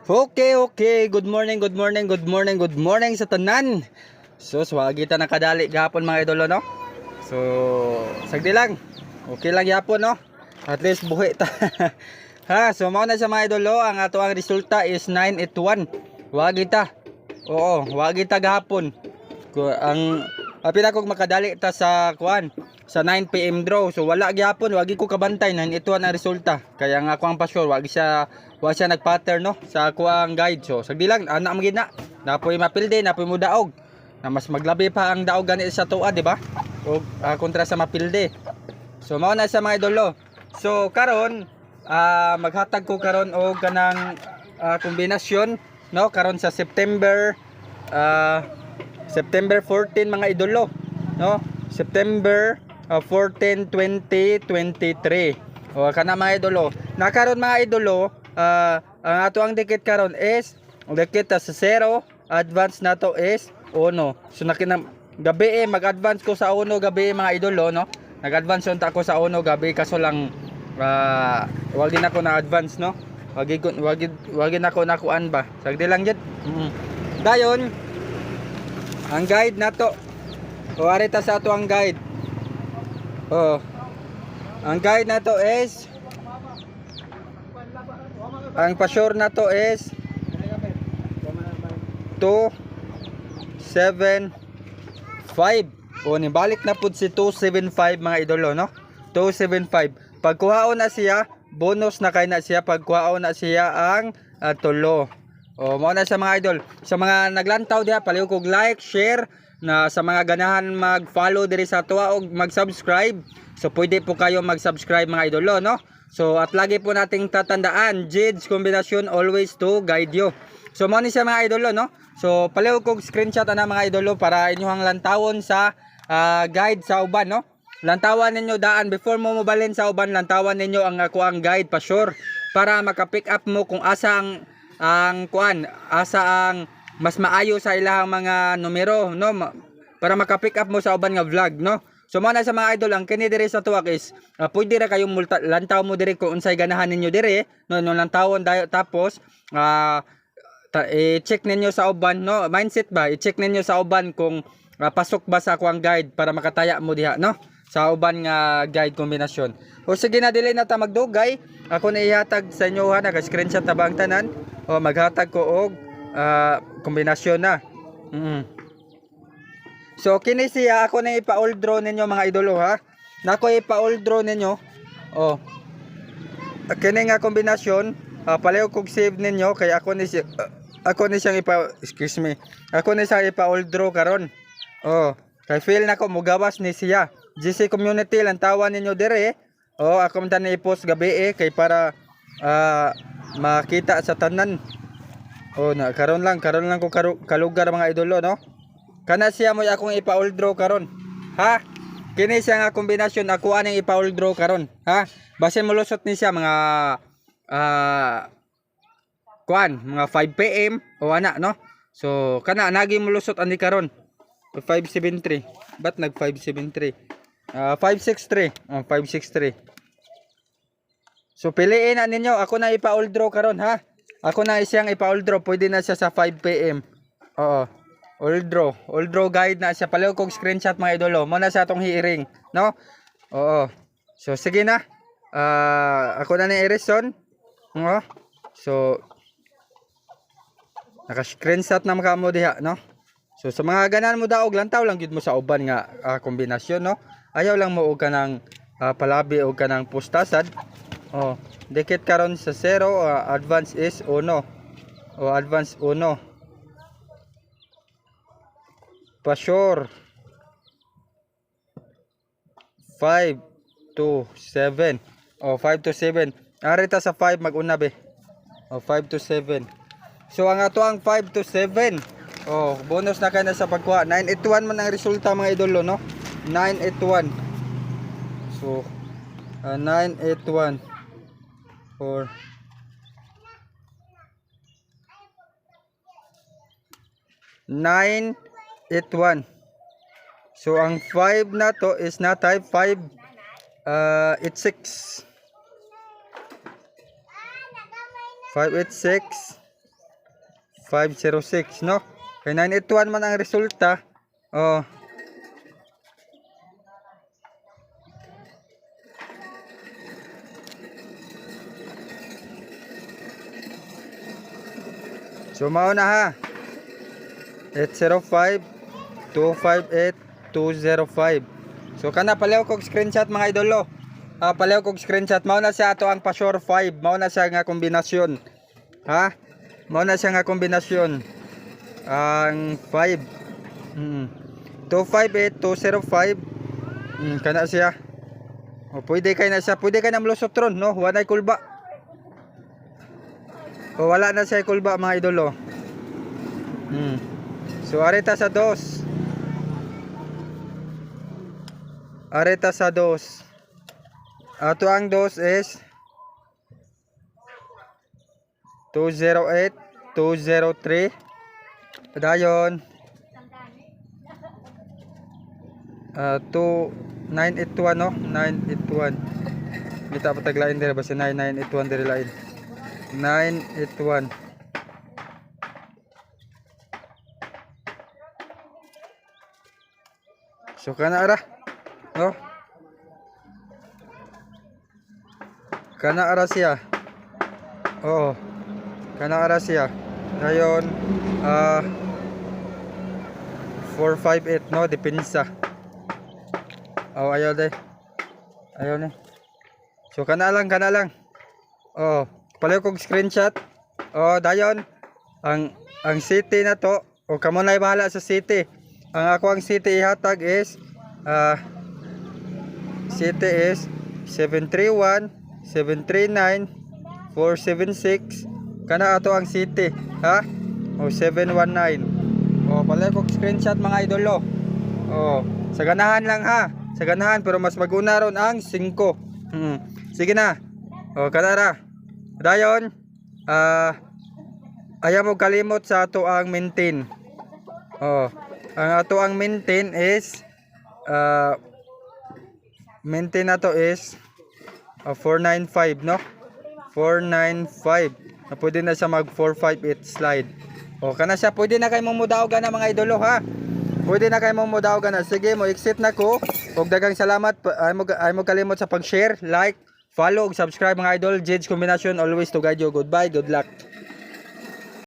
Okay. Good morning sa tanan. So, swagi ta nakadali gahapon mga idolo, no? So, sagdi lang. Okay lang yapon, no? At least buhi ta. Ha, so mao na sa mga idolo, ang ato ang resulta is 981. Wagi ta. Oo, wagi ta gahapon. Ang apila kog makadali ta sa kuan sa 9 PM draw. So wala gyapon, wagi ko kabantay nan ito ang resulta. Kaya nga ako ang pasyor, wagi siya nag-pattern no sa ako ang guide. So sagdi lang ana man gid na. Napoy mapilde, napoy mo daog. Na mas maglabi pa ang daog gani sa tuwa, di ba? O kontra sa mapilde. So mao na sa mga idolo. So karon maghatag ko karon og kanang kombinasyon no karon sa September 14 mga idolo, no? September 14, 2023. O kana mga idolo. Nakaron mga idolo, ang ato ang dikit karon is dikit sa 0, advance nato is 1. So gabi mag-advance ko sa 1 gabi mga idolo, no? Nag-advance unta ako sa 1 gabi kaso lang wag din ako na advance, no? Wag na ako nakuan ba. Sagdi lang jud. Dayon ang guide nato. O arita sa ato ang guide. Ang guide nato is ang pasure nato is 275. O nibalik na pud si 275 mga idolo, no? 275. Pagkuhaon na siya, bonus na kay na siya pagkuhaon na siya ang tulo. O mao na sa mga idol. Sa mga naglantaw diha, paliw kog like, share na sa mga ganahan mag-follow diri sa tuwa og mag-subscribe. So pwede po kayo mag-subscribe mga idolo, no? So at lagi po nating tatandaan, Jids kombinasyon always to guide you. So mao ni sa mga idolo, no? So paliw kog screenshot ana mga idolo para inyong lantawon sa guide sa uban, no? Lantawan ninyo daan before mo mobalin sa uban, lantawan ninyo ang ako ang guide pa sure para maka-pick up mo kung asa ang kuan, asa ang mas maayo sa ilahang mga numero, no? Para maka-pick up mo sa uban nga vlog, no? So mao na sa mga idol, ang kini diri sa tuwak is pwede ra kayong lantaw mo diri kung unsay ganahan ninyo diri, no? No lantawon dayo tapos i-check ninyo sa uban, no? Mindset ba? I-check ninyo sa uban kung pasok ba sa ako ang guide para makataya mo diha, no? Sa uban nga guide kombinasyon. O sige na, dili na ta magdugay. Ako na ihatag sa inyo ha, naka-screenshot na ba ang tanan? O maghatag ko og kombinasyon na. So kini siya, ako na ipa-all draw ninyo mga idolo ha. Nako ipa-all draw ninyo. O kini nga kombinasyon, palayo kog save ninyo kay ako ni siyang Ako ni siyang ipa-all draw karon. O kay feel nako mugawas ni siya. GC community lantawan ninyo dire. O ako man na i-post gabi kay para makita sa tanan. O na karon lang ko kalugar mga idolo, no? Kana siya mo akong ipa-all draw karon. Ha? Kini siya nga kombinasyon ako aning ipa-all draw karon. Ha? Basin mo lusot ni siya mga mga 5 PM o ana, no? So kana nagi mo lusot ani karon. 573. Ba't nag 573? 563. 563. So piliin na ninyo, ako na ipa-all draw karon ha. Ako na siyang ipa-all draw, pwede na siya sa 5 PM. Oo. All draw guide na siya. Palayo kog screenshot mga idolo. Mo na sa atong hearing, no? Oo. So sige na. Ako na ni Erison. So naka-screenshot na makamo diha, no? So sa mga ganan mo daog lantaw lang gid mo sa uban nga kombinasyon, no? Ayaw lang mo og kanang palabi og kanang pustasad. Dikit karon sa 0, advance is 1. Advance 1. Pa sure 5 to 7. 5 to 7. Arita sa 5 mag-una be. 5 to 7. So ang ato ang 5 to 7. Bonus na kayo na sa pagkuha. 981 man ang resulta mga idolo, no? 981. So 981 for 981. So ang 5 na to is na type 5 86. 586 506 no. Kay 981 man ang resulta. Oh. So mao na ha. 805 258 205. So kana palaw kog screenshot mga idolo. Palaw kog screenshot mao na siya ato ang Pasure 5. Mao na siya nga kombinasyon. Ha? Mao na siya nga kombinasyon. Ang 5. 258 205. Kana siya. O pwede kay na siya. Pwede kay na mlusot ron no. Wala kulba. O wala na siya kulba mga idolo. So areta sa 2. Areta sa 2. Ato ang 2 is 208 203. Dayon 981 no, 981. Kita pa taglain dire basta 981 dire lain. 981. So kana ara. No? Kana ara siya. Oo. Kana ara siya. Dayon 458 no, depensa. Ayaw de. Ayaw ni. So kana lang. Oh, palayo kog screenshot. Oh, dayon ang city na to. O kamo na bahala sa city. Ang ako ang city ihatag is city is 731 739 476. Kana ato ang city, ha? O 719. O palayo kog screenshot mga idolo. O sa ganahan lang ha. Sa ganahan pero mas maguna ron ang 5. Sige na. O kanara. Dayon ayaw mo kalimot sa ato ang maintain. O ang ato ang maintain is maintain na to is 495 no. 495. Na pwede na siya mag 458 slide. O kana siya, pwede na kay mong mudaogan na mga idolo ha. Pwede na kay mong mudaogan na. Sige mo exit na ko. Og dagang salamat. Ay mo kalimot sa pag-share, like, follow ug subscribe mga idol. Jed's Combination always to guide you. Goodbye, good luck.